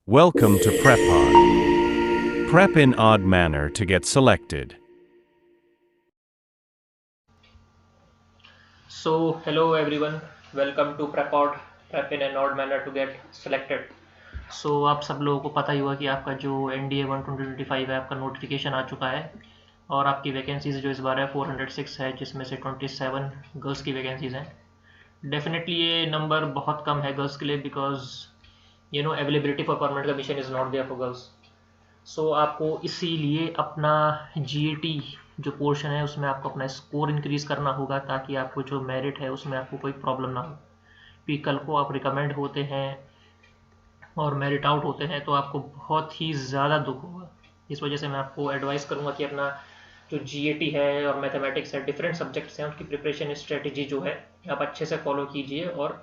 Welcome to PrepOdd. Prep in odd manner to get selected. So, hello everyone, welcome to PrepOdd, Prep in an odd manner to get selected. So, आप सब लोगों को पता ही होगा कि आपका जो NDA 12025 है आपका नोटिफिकेशन आ चुका है और आपकी वैकेंसीज जो इस बार है 406 है, जिसमें से 27 गर्ल्स की वैकेंसीज हैं. डेफिनेटली ये नंबर बहुत कम है गर्ल्स के लिए, because availability for permanent commission is not there for girls. So आपको इसीलिए अपना GAT जो पोर्शन है उसमें आपको अपना स्कोर इंक्रीज करना होगा, ताकि आपको जो मेरिट है उसमें आपको कोई प्रॉब्लम ना हो. क्योंकि कल को आप रिकमेंड होते हैं और मेरिट आउट होते हैं तो आपको बहुत ही ज़्यादा दुख होगा. इस वजह से मैं आपको एडवाइस करूँगा कि अपना जो GAT है और मैथमेटिक्स है, डिफरेंट सब्जेक्ट्स हैं, उनकी प्रिपरेशन स्ट्रेटेजी जो है आप अच्छे से फॉलो कीजिए और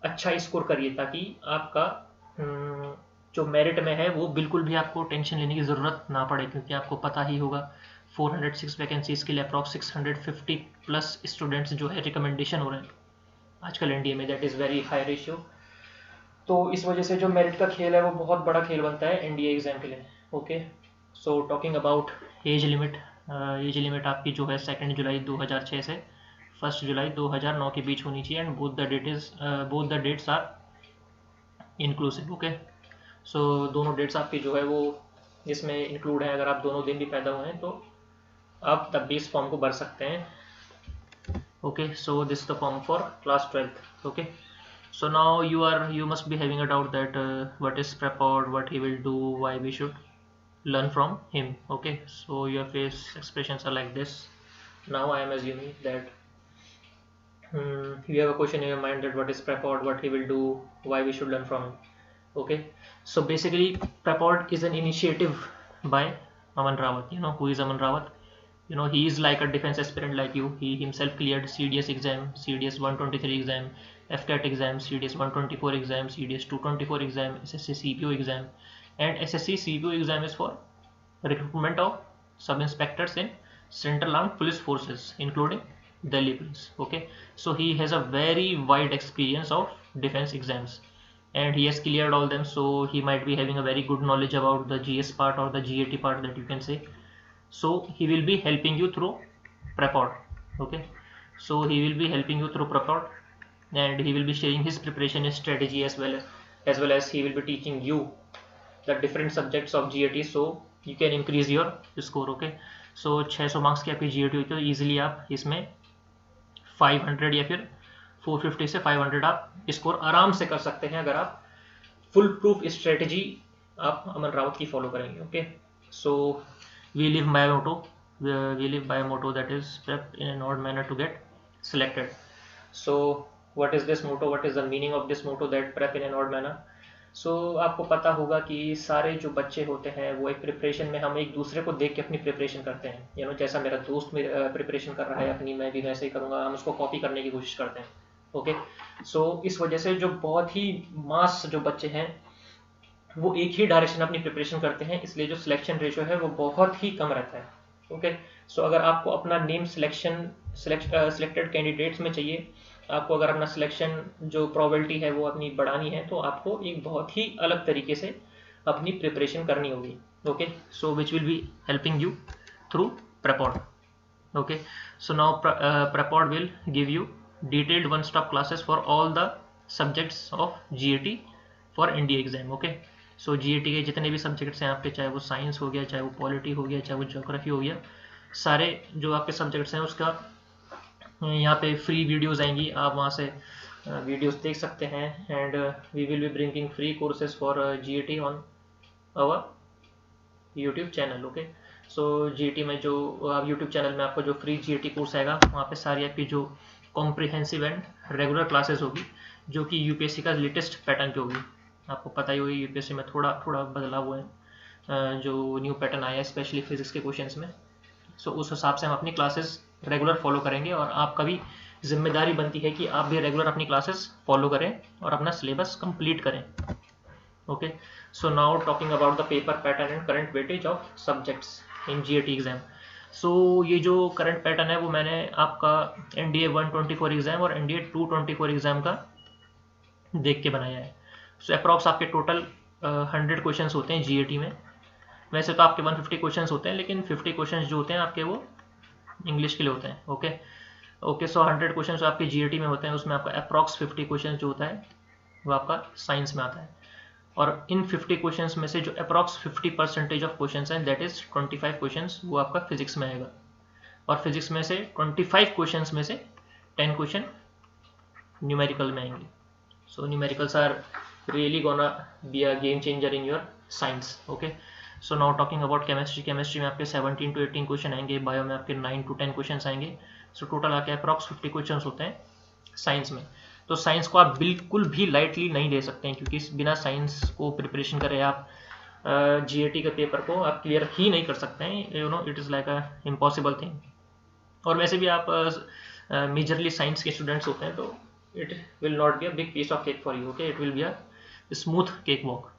अच्छा स्कोर करिए, ताकि आपका जो मेरिट में है वो बिल्कुल भी आपको टेंशन लेने की ज़रूरत ना पड़े. क्योंकि आपको पता ही होगा 406 वैकेंसीज़ के लिए अप्रॉक्स 650 प्लस स्टूडेंट्स जो है रिकमेंडेशन हो रहे हैं आजकल इंडिया में. That is very high ratio. तो इस वजह से जो मेरिट का खेल है वो बहुत बड़ा खेल बनता है NDA एग्ज़ाम के लिए. Okay, so talking about age limit. Age limit आपकी जो है 2 जुलाई 2006 से 1 जुलाई 2009 के बीच होनी चाहिए, and both the dates are inclusive. Okay, so दोनों डेट्स आपकी जो है वो इसमें इंक्लूड है. अगर आप दोनों दिन भी पैदा हुए हैं तो आप तब भी इस फॉर्म को भर सकते हैं. Okay, so this the form for class 12th. Okay, so now you must be having a doubt that what is PrepOdd, what he will do, why we should learn from him. Okay, so your face expressions are like this. Now I am assuming that you have a question in your mind that what is PrepOdd, what he will do, why we should learn from him. Okay, so basically PrepOdd is an initiative by Aman Rawat. You know who is Aman Rawat? You know, he is like a defense aspirant like you. He himself cleared CDS exam, CDS 123 exam, FCAT exam, CDS 124 exam, CDS 224 exam, SSC CPO exam, and SSC CPO exam is for recruitment of sub inspectors in Central Armed Police Forces, including Delhi Police. Okay, so he has a very wide experience of defense exams, and he has cleared all them. So he might be having a very good knowledge about the GS part or the GAT part, that you can say. So he will be helping you through PrepOdd. Okay, so he will be helping you through PrepOdd, and he will be sharing his preparation strategy as well as he will be teaching you the different subjects of GAT, so you can increase your score. Okay, so 600 marks की आपकी GAT हुई तो easily आप इसमें 500 या फिर 450 से 500 आप स्कोर आराम से कर सकते हैं, अगर आप फुल प्रूफ स्ट्रेटेजी आप अमन रावत की फॉलो करेंगे. Okay, so we live by a motto. We live by a motto that is prep in an odd manner to get selected. So what is this motto? What is the meaning of this motto, that prep in an odd manner? आपको पता होगा कि सारे जो बच्चे होते हैं वो एक प्रिपरेशन में, हम एक दूसरे को देख के अपनी प्रिपरेशन करते हैं. जैसा मेरा दोस्त प्रिपरेशन कर रहा है अपनी, मैं भी वैसे ही करूँगा. हम उसको कॉपी करने की कोशिश करते हैं. ओके, सो इस वजह से जो बहुत ही मास जो बच्चे हैं वो एक ही डायरेक्शन अपनी प्रिपरेशन करते हैं, इसलिए जो सिलेक्शन रेशियो है वो बहुत ही कम रहता है. ओके, सो अगर आपको अपना नेम सिलेक्टेड कैंडिडेट्स में चाहिए, आपको अगर अपना सिलेक्शन जो प्रोबेबिलिटी है वो अपनी बढ़ानी है, तो आपको एक बहुत ही अलग तरीके से अपनी प्रिपरेशन करनी होगी. Okay, so which will be helping you through PrepOdd. Okay, so now PrepOdd will give you detailed one-stop classes for all the subjects of GAT for NDA exam. Okay, so GAT के जितने भी subjects हैं आपके, चाहे वो science हो गया, चाहे वो पॉलिटी हो गया, चाहे वो ज्योग्राफी हो गया, सारे जो आपके सब्जेक्ट्स हैं उसका यहाँ पे फ्री वीडियोस आएंगी. आप वहाँ से वीडियोस देख सकते हैं, and we will be bringing free courses for GAT on our YouTube channel. Okay, so GAT में जो यूट्यूब चैनल में आपको जो फ्री GAT कोर्स आएगा, वहाँ पे सारी आपकी जो कॉम्प्रिहेंसिव एंड रेगुलर क्लासेस होगी, जो कि UPSC का लेटेस्ट पैटर्न की होगी. आपको पता ही होगी UPSC में थोड़ा थोड़ा बदलाव हुआ है, जो न्यू पैटर्न आया है स्पेशली फिजिक्स के क्वेश्चंस में. सो उस हिसाब से हम अपनी क्लासेस रेगुलर फॉलो करेंगे, और आपका भी जिम्मेदारी बनती है कि आप भी रेगुलर अपनी क्लासेस फॉलो करें और अपना सिलेबस कंप्लीट करें. Okay, so now talking about the paper pattern and current weightage of subjects in GAT exam. so ये जो current pattern है वो मैंने आपका NDA 124 एग्जाम और NDA 224 एग्जाम का देख के बनाया है. so अप्रॉक्स आपके टोटल 100 क्वेश्चन होते हैं जीएटी में। वैसे तो आपके 150 क्वेश्चन होते हैं, लेकिन 50 क्वेश्चन जो होते हैं आपके वो इंग्लिश के लिए होते हैं। ओके सो 100 क्वेश्चन जो आपके जीएटी में होते हैं उसमें आपका अप्रॉक्स 50 क्वेश्चन जो होता है वो आपका साइंस में आता है। और इन 50 क्वेश्चंस में से जो अप्रॉक्स 50% ऑफ क्वेश्चंस हैं दैट इज 25 क्वेश्चंस वो आपका फिजिक्स में आएगा। और फिजिक्स में से 25 क्वेश्चंस में से 10 क्वेश्चन न्यूमेरिकल में आएंगे। So numericals are really gonna be a game changer in your science. Okay so now talking about chemistry. Chemistry में आपके 17 to 18 क्वेश्चन आएंगे, बायो में आपके 9 to 10 क्वेश्चन आएंगे। सो टोटल आके अप्रॉक्स 50 क्वेश्चन होते हैं साइंस में। तो साइंस को आप बिल्कुल भी लाइटली नहीं ले सकते हैं, क्योंकि बिना साइंस को प्रिपरेशन करे आप जीएटी के पेपर को आप क्लियर ही नहीं कर सकते हैं। You no it is like a impossible thing. और वैसे भी आप मेजरली साइंस के स्टूडेंट्स होते हैं तो it will not be a big piece of cake for you. Okay it will be a smooth cake walk.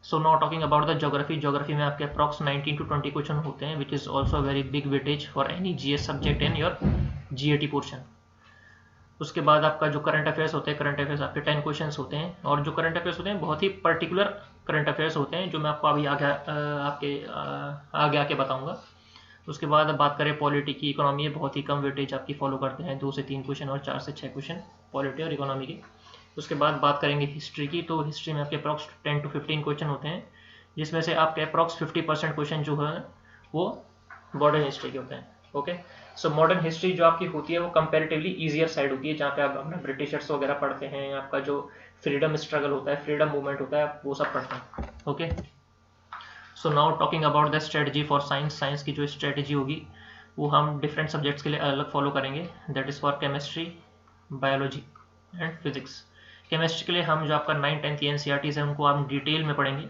So now talking about the geography. Geography में आपके अप्रॉक्स 19 to 20 क्वेश्चन होते हैं, which is also very big weightage for any GS subject in your GAT portion. उसके बाद आपका जो current affairs होते हैं, करंट अफेयर्स आपके 10 क्वेश्चन होते हैं। और जो करंट अफेयर्स होते हैं बहुत ही पर्टिकुलर करंट अफेयर्स होते हैं, जो मैं आपको अभी आगे आके बताऊंगा। उसके बाद अब बात करें पॉलिटी की, इकोनॉमी बहुत ही कम वेटेज आपकी फॉलो करते हैं, 2 से 3 क्वेश्चन और 4 से 6 क्वेश्चन पॉलिटी और इकोनॉमी के। उसके बाद बात करेंगे हिस्ट्री की, तो हिस्ट्री में आपके अप्रॉक्स 10 to 15 क्वेश्चन होते हैं, जिसमें से आपके अप्रॉक्स 50% क्वेश्चन जो है वो मॉडर्न हिस्ट्री के होते हैं। ओके सो मॉडर्न हिस्ट्री जो आपकी होती है वो कंपैरेटिवली ईजियर साइड होती है, जहाँ पे आप अपना ब्रिटिशर्स वगैरह पढ़ते हैं, आपका जो फ्रीडम स्ट्रगल होता है, फ्रीडम मूवमेंट होता है, वो सब पढ़ते हैं। Okay so now talking about the strategy for science. Science की जो स्ट्रेटजी होगी वो हम डिफरेंट सब्जेक्ट्स के लिए अलग फॉलो करेंगे, that is for chemistry, biology and physics. Chemistry के लिए हम जो आपका 9, 10 की एनसीईआरटीज़ है उनको हम डिटेल में पढ़ेंगे,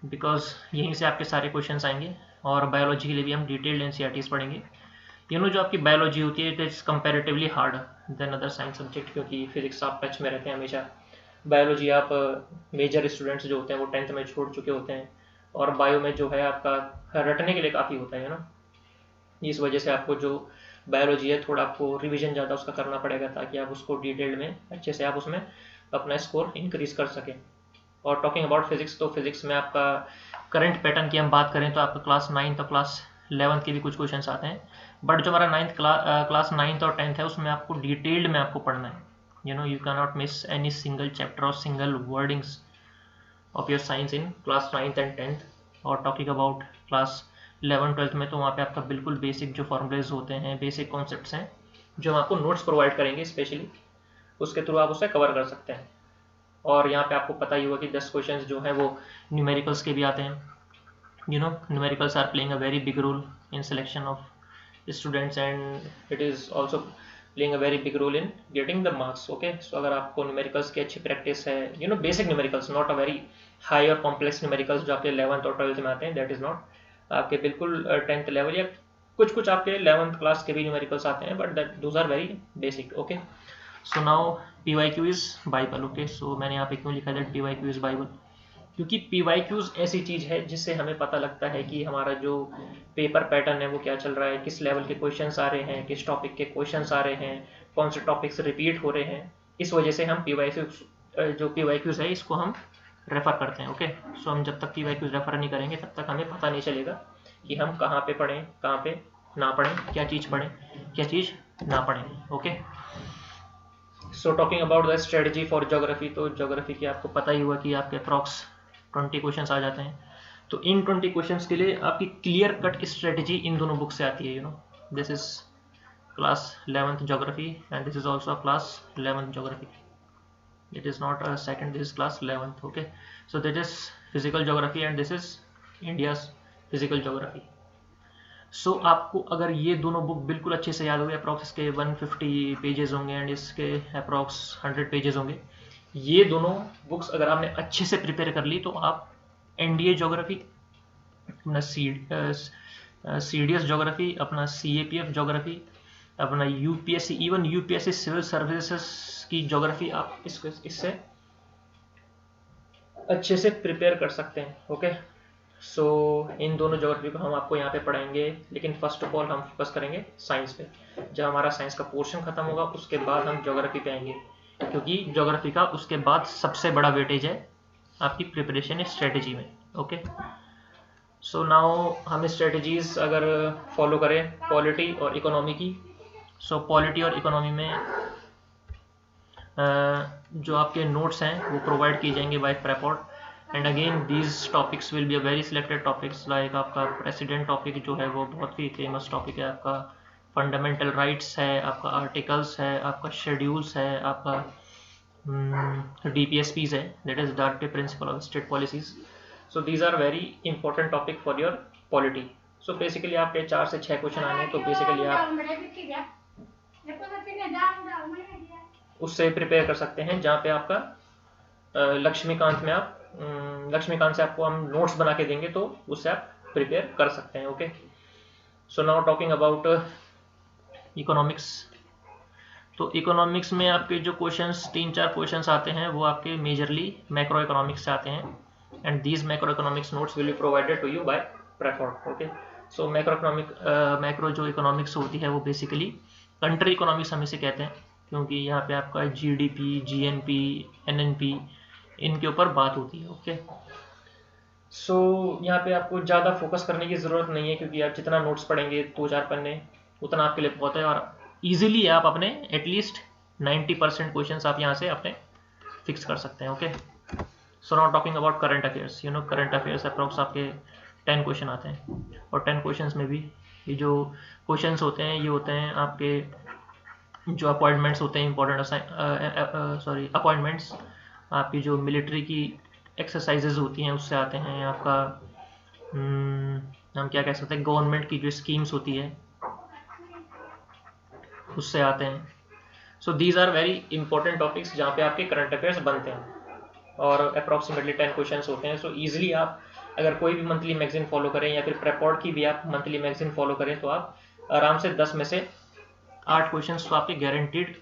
बिकॉज यहीं से आपके सारे क्वेश्चंस आएंगे। और बायोलॉजी के लिए भी हम डिटेल्ड एनसीईआरटीज़ पढ़ेंगे। जो आपकी बायोलॉजी होती है it is comparatively hard than other science subject, क्योंकि फिजिक्स आप टच में रहते हैं हमेशा। बायोलॉजी आप मेजर स्टूडेंट्स जो होते हैं वो 10th में छोड़ चुके होते हैं, और बायो में जो है आपका रटने के लिए काफ़ी होता है ना। इस वजह से आपको जो बायोलॉजी है थोड़ा आपको रिवीजन ज़्यादा उसका करना पड़ेगा, ताकि आप उसको डिटेल्ड में अच्छे से आप उसमें अपना स्कोर इंक्रीज कर सकें। और टॉकिंग अबाउट फिजिक्स, तो फिजिक्स में आपका करंट पैटर्न की हम बात करें तो आपका क्लास 9th और क्लास 11th के भी कुछ क्वेश्चन आते हैं, बट जो हमारा क्लास 9th और 10th है उसमें आपको डिटेल्ड में आपको पढ़ना है। You can not miss any single chapter और single wordings of your science in class 9th and 10th। और talking about class 11th 12th में तो वहाँ पे आपका बिल्कुल बेसिक जो फॉर्मूलेज होते हैं, बेसिक कॉन्सेप्ट्स हैं, जो हम आपको नोट्स प्रोवाइड करेंगे स्पेशली, उसके थ्रू आप उसे कवर कर सकते हैं। और यहाँ पे आपको पता ही होगा कि 10 क्वेश्चंस जो है वो न्यूमेरिकल्स के भी आते हैं। Numericals are playing a very big role in selection of students and it is also playing a very big role in getting the marks. Okay so अगर आपको न्यूमेरिकल्स की अच्छी प्रैक्टिस है, basic numericals, not a very high और complex numericals जो आपके 11th और 12th में आते हैं, दैट इज़ नॉट आपके बिल्कुल 10th लेवल, या कुछ आपके 11th क्लास के भी न्यूमेरिकल्स आते हैं, but that those are very basic. Okay so now PYQ is Bible. Okay so मैंने यहाँ पे क्यों लिखा है PYQ इज बाइबल, क्योंकि PYQs ऐसी चीज़ है जिससे हमें पता लगता है कि हमारा जो पेपर पैटर्न है वो क्या चल रहा है, किस लेवल के क्वेश्चंस आ रहे हैं, किस टॉपिक के क्वेश्चंस आ रहे हैं, कौन से टॉपिक्स रिपीट हो रहे हैं। इस वजह से हम PYQs है इसको हम रेफर करते हैं। ओके सो हम जब तक PYQs रेफर नहीं करेंगे तब तक हमें पता नहीं चलेगा कि हम कहाँ पे पढ़ें, कहाँ पे ना पढ़ें, क्या चीज़ पढ़ें, क्या चीज़ ना पढ़ें। Okay so talking about the strategy for geography, तो ज्योग्राफी की आपको पता ही हुआ कि आपके अप्रॉक्स 20 क्वेश्चंस आ जाते हैं। तो इन 20 क्वेश्चंस के लिए आपकी क्लियर कट स्ट्रेटजी इन दोनों बुक से आती है। This is class 11th geography and this is also class 11th geography. It is not a second, this is class 11th। Okay so this is physical geography and this is India's physical geography. So आपको अगर ये दोनों book बिल्कुल अच्छे से याद हो गए, अप्रॉक्स इसके 150 पेजेस होंगे एंड इसके अप्रॉक्स 100 पेजेस होंगे, ये दोनों बुक्स अगर आपने अच्छे से प्रिपेयर कर ली तो आप NDA ज्योग्राफी, अपना CDS ज्योग्राफी, अपना CAPF ज्योग्राफी, अपना UPSC, even UPSC civil services की ज्योग्राफी आप इससे अच्छे से प्रिपेयर कर सकते हैं। ओके सो इन दोनों ज्योग्राफी को हम आपको यहाँ पे पढ़ाएंगे, लेकिन फर्स्ट ऑफ ऑल हम फोकस करेंगे साइंस पे। जब हमारा साइंस का पोर्शन खत्म होगा उसके बाद हम ज्योग्राफी पे आएंगे, क्योंकि ज्योग्राफी का उसके बाद सबसे बड़ा वेटेज है आपकी प्रिपरेशन स्ट्रेटेजी में। ओके, सो नाउ हम स्ट्रेटजीज अगर फॉलो करें पॉलिटी और इकोनॉमी की, सो पॉलिटी और इकोनॉमी में जो आपके नोट्स हैं वो प्रोवाइड किए जाएंगे बाय प्रेपॉड, and again these topics will be a very selected topics, like आपका प्रेसिडेंट टॉपिक जो है वो बहुत ही फेमस टॉपिक है, आपका फंडामेंटल राइट्स है, आपका आर्टिकल्स है, आपका शेड्यूल्स है, आपका DPSPs है, that is directive principle of state policies. So these are very important topic for your polity. सो बेसिकली आपके 4 से 6 क्वेश्चन आने हैं, तो बेसिकली आप उससे प्रिपेयर कर सकते हैं, जहाँ पे आपका लक्ष्मीकांत में आप लक्ष्मीकांत से आपको हम नोट्स बना के देंगे, तो उससे आप प्रिपेयर कर सकते हैं। Okay, so now talking about economics. तो इकोनॉमिक्स में आपके जो क्वेश्चंस 3-4 क्वेश्चंस आते हैं वो आपके मेजरली मैक्रो इकोनॉमिक्स से आते हैं, and these macro economics notes will be provided to you by प्रेफॉर्ड। ओके, सो मैक्रो जो इकोनॉमिक्स होती है वो बेसिकली कंट्री इकोनॉमिक्स हम इसे कहते हैं, क्योंकि यहाँ पे आपका GDP, GNP, NNP इनके ऊपर बात होती है। ओके, सो यहाँ पे आपको ज़्यादा फोकस करने की ज़रूरत नहीं है, क्योंकि आप जितना नोट्स पढ़ेंगे 2-4 पन्ने उतना आपके लिए बहुत है, और ईजिली आप अपने एटलीस्ट 90% क्वेश्चन आप यहाँ से अपने फिक्स कर सकते हैं। Okay, so now talking about current affairs. You know current affairs approx आपके 10 क्वेश्चन आते हैं, और 10 क्वेश्चन में भी ये जो क्वेश्चन होते हैं ये होते हैं आपके जो अपॉइंटमेंट्स होते हैं इंपॉर्टेंट अपॉइंटमेंट्स आपकी जो मिलिट्री की एक्सरसाइजेज होती हैं उससे आते हैं, आपका हम क्या कह सकते हैं गवर्नमेंट की जो स्कीम्स होती है उससे आते हैं। So these are very important topics जहाँ पे आपके करंट अफेयर्स बनते हैं, और अप्रॉक्सीमेटली 10 क्वेश्चन होते हैं। सो ईजिली आप अगर कोई भी मंथली मैगजीन फॉलो करें या फिर प्रेपॉड की भी आप मंथली मैगजीन फॉलो करें, तो आप आराम से 10 में से 8 क्वेश्चन तो आपके गारंटीड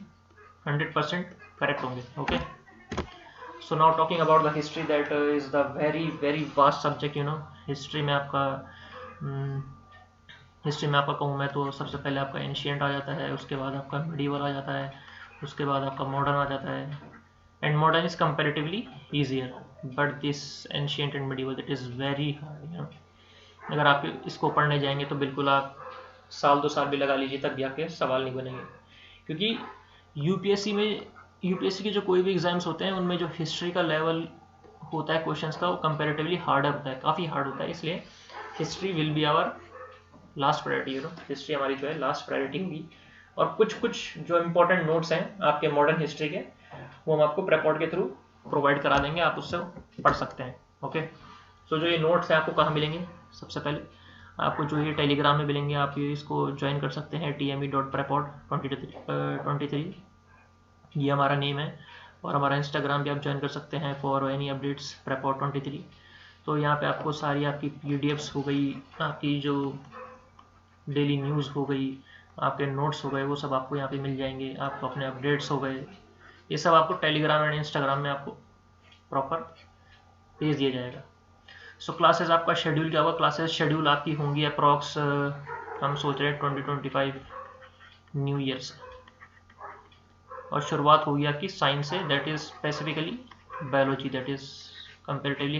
100% करेक्ट होंगे। Okay, so now talking about the history, that is the very very vast subject. You know history में आपका कहूँ मैं तो सबसे पहले आपका एंशियंट आ जाता है, उसके बाद आपका मिडीवल आ जाता है, उसके बाद आपका मॉडर्न आ जाता है, and modern is comparatively easier, but this ancient and medieval that is very hard. You know अगर आप इसको पढ़ने जाएंगे तो बिल्कुल आप 1-2 साल भी लगा लीजिए, तब भी आपके सवाल नहीं बनेंगे, क्योंकि यूपीएससी के जो कोई भी एग्जाम्स होते हैं उनमें जो हिस्ट्री का लेवल होता है क्वेश्चंस का वो कंपैरेटिवली हार्डर होता है, काफ़ी हार्ड होता है, इसलिए history will be our last priority. You know history हमारी जो है लास्ट प्रायोरिटी होगी, और कुछ जो इम्पोर्टेंट नोट्स हैं आपके मॉडर्न हिस्ट्री के वो हम आपको प्रेपॉड के थ्रू प्रोवाइड करा देंगे, आप उससे पढ़ सकते हैं। ओके, सो जो ये नोट्स हैं आपको कहाँ मिलेंगे? सबसे पहले आपको जो ये टेलीग्राम में मिलेंगे, आप ये इसको ज्वाइन कर सकते हैं, tme.prepod23, ये हमारा नेम है, और हमारा इंस्टाग्राम भी आप ज्वाइन कर सकते हैं फॉर एनी अपडेट्स prepod23। तो यहाँ पे आपको सारी आपकी PDFs हो गई, आपकी जो डेली न्यूज़ हो गई, आपके नोट्स हो गए, वो सब आपको यहाँ पे मिल जाएंगे, आपको अपने अपडेट्स हो गए, ये सब आपको टेलीग्राम एंड इंस्टाग्राम में आपको प्रॉपर भेज दिया जाएगा। सो क्लासेस आपका शेड्यूल क्या होगा? क्लासेस शेड्यूल आपकी होंगी अप्रॉक्स हम सोच रहे हैं 2025 न्यू ईयर से, और शुरुआत होगी आपकी साइंस से, that is specifically biology, that is comparatively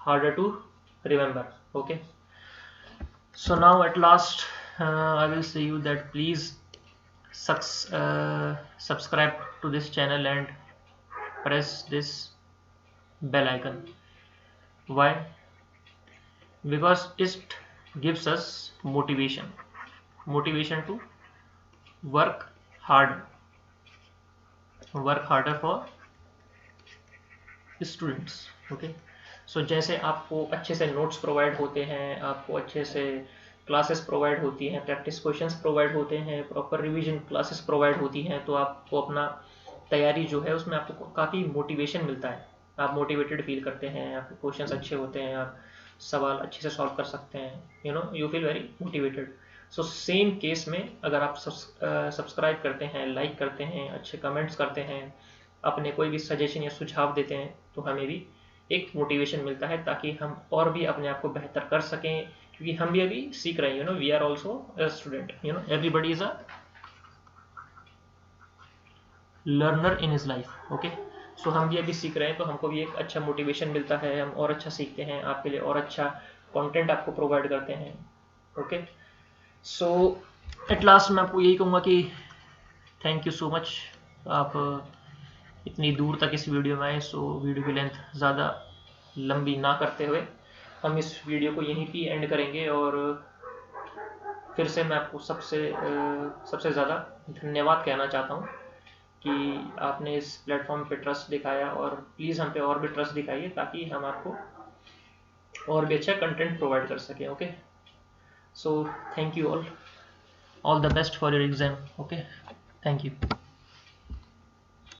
harder to remember. Okay, so now at last I will say you that please subscribe to this channel and press this bell icon. Why? Because it gives us motivation to work harder for students. Okay, सो जैसे आपको अच्छे से notes provide होते हैं, आपको अच्छे से classes provide होती हैं, प्रैक्टिस क्वेश्चंस प्रोवाइड होते हैं, प्रॉपर रिवीजन क्लासेस प्रोवाइड होती हैं, तो आपको अपना तैयारी जो है उसमें आपको काफ़ी मोटिवेशन मिलता है, आप मोटिवेटेड फील करते हैं, आपके क्वेश्चंस अच्छे होते हैं, आप सवाल अच्छे से सॉल्व कर सकते हैं, you no you feel very motivated. So same case में अगर आप सब्सक्राइब करते हैं, लाइक करते हैं, अच्छे कमेंट्स करते हैं, अपने कोई भी सजेशन या सुझाव देते हैं, तो हमें भी एक मोटिवेशन मिलता है, ताकि हम और भी अपने आप को बेहतर कर सकें, क्योंकि हम भी अभी सीख रहे हैं, you know we are also a student, you know everybody is a learner in his life. Okay, so हम भी अभी सीख रहे हैं, तो हमको भी एक अच्छा मोटिवेशन मिलता है, हम और अच्छा सीखते हैं, आपके लिए और अच्छा कंटेंट आपको प्रोवाइड करते हैं। ओके, सो एट लास्ट मैं आपको यही कहूँगा कि थैंक यू सो मच। आप इतनी दूर तक इस वीडियो में आए, सो वीडियो की लेंथ ज़्यादा लंबी ना करते हुए हम इस वीडियो को यहीं पे एंड करेंगे। और फिर से मैं आपको सबसे ज़्यादा धन्यवाद कहना चाहता हूँ कि आपने इस प्लेटफॉर्म पे ट्रस्ट दिखाया, और प्लीज़ हम पे और भी ट्रस्ट दिखाइए ताकि हम आपको और भी अच्छा कंटेंट प्रोवाइड कर सकें। Okay, so thank you all the best for your exam. Okay, thank you.